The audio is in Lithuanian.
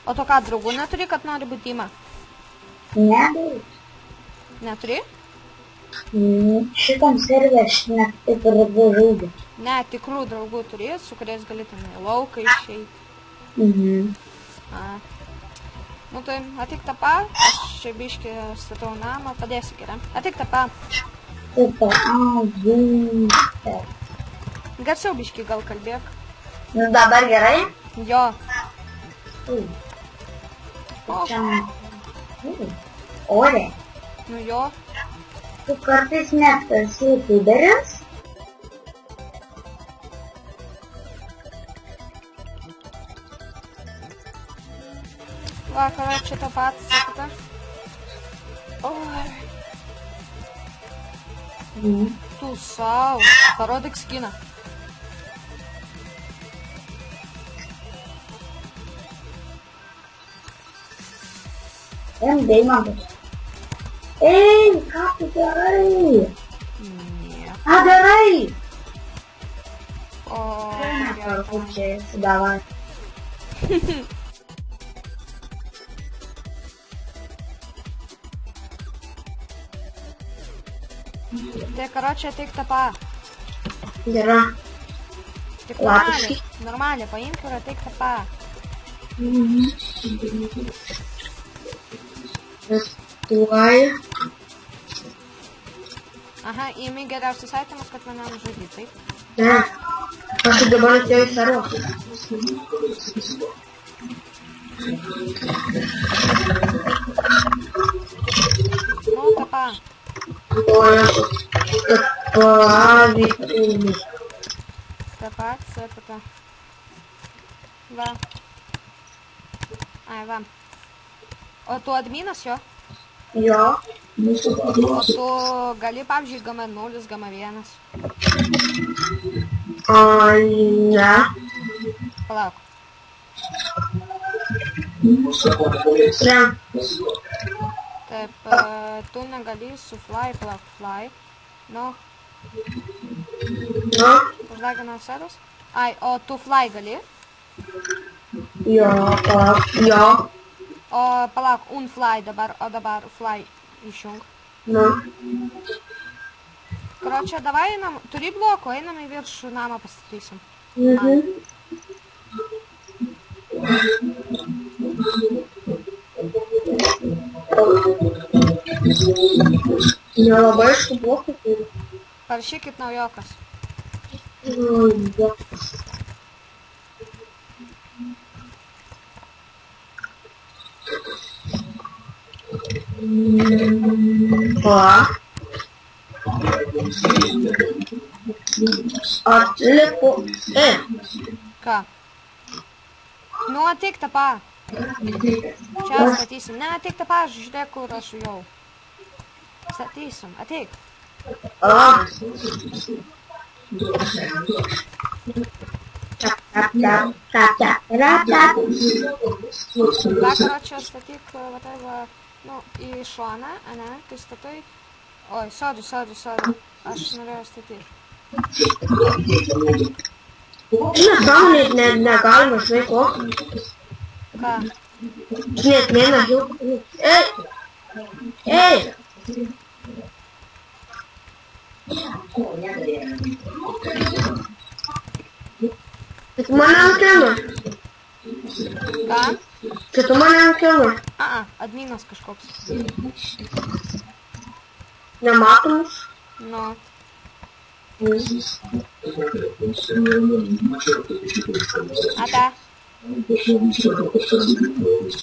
O to ką, draugų neturi, kad nori būti Dima? Nebūtų. Neturi? Šitam servė aš net taip ir žaidžiu. Ne, tikrų draugų turi, su kuriais galėtum į lauką išeiti. Nu tai, ateik tapa, aš čia biškį statau namą, padėsiu gerai. Ateik tapa. Garsiau biškį gal kalbėk. Dabar gerai? Jo. Čia... Ore. Nu jo. Tu kartais net esi youtuberis? Va, короче, to pats sakota. Oi. Tu sau, parodyk skiną. Deimantas. Ei, ką tu darai? Nieko. Ką darai? O, Čia esi, davai. Tai, короче, ateik tapa. Gerai. Tik Lapiškai. normaliai, paimk ir ateik tapa. Tuoj. Aha, įimi geriausius itemus, kad mane nužudyt, taip? Ne. Aš dabar atėjau į servą. Nu, tapa. Tapa, sakota. Va. Ai, va. O tu adminas jo? Jo. O tu gali, pavyzdžiui, GM0, GM1? Ne. Palauk. Ne. Taip, tu negali su fly, palauk, fly. Nu. Nu. Užlagino sėdos? Ai, o tu fly gali? Jo, palauk. Jo. O palauk, unfly dabar, o dabar fly išjung. Nu. Короче, давай einam, turi blokų, einam į viršų namą pastatysim. Nelabai aišku blokų turiu. Parašykit naujokas. Va. Atlipu. Ką? Nu, ateik tapa. Čia statysim. Ne, ateik tapa, žiūrėk, kur aš jau. Statysim, ateik. Vakaro čia statyk, va tai va, nu, į šoną, ane, tai statai. Oi, sorry. Aš norėjau statyti. Nesąmonė, negalima, žinai ko. Ką? Net neina jau. Ei! Tai tu mane nukėlė. Ką? Tai tu mane nukėlė. Adminas kažkoks. Nematomus. Nu. Ate.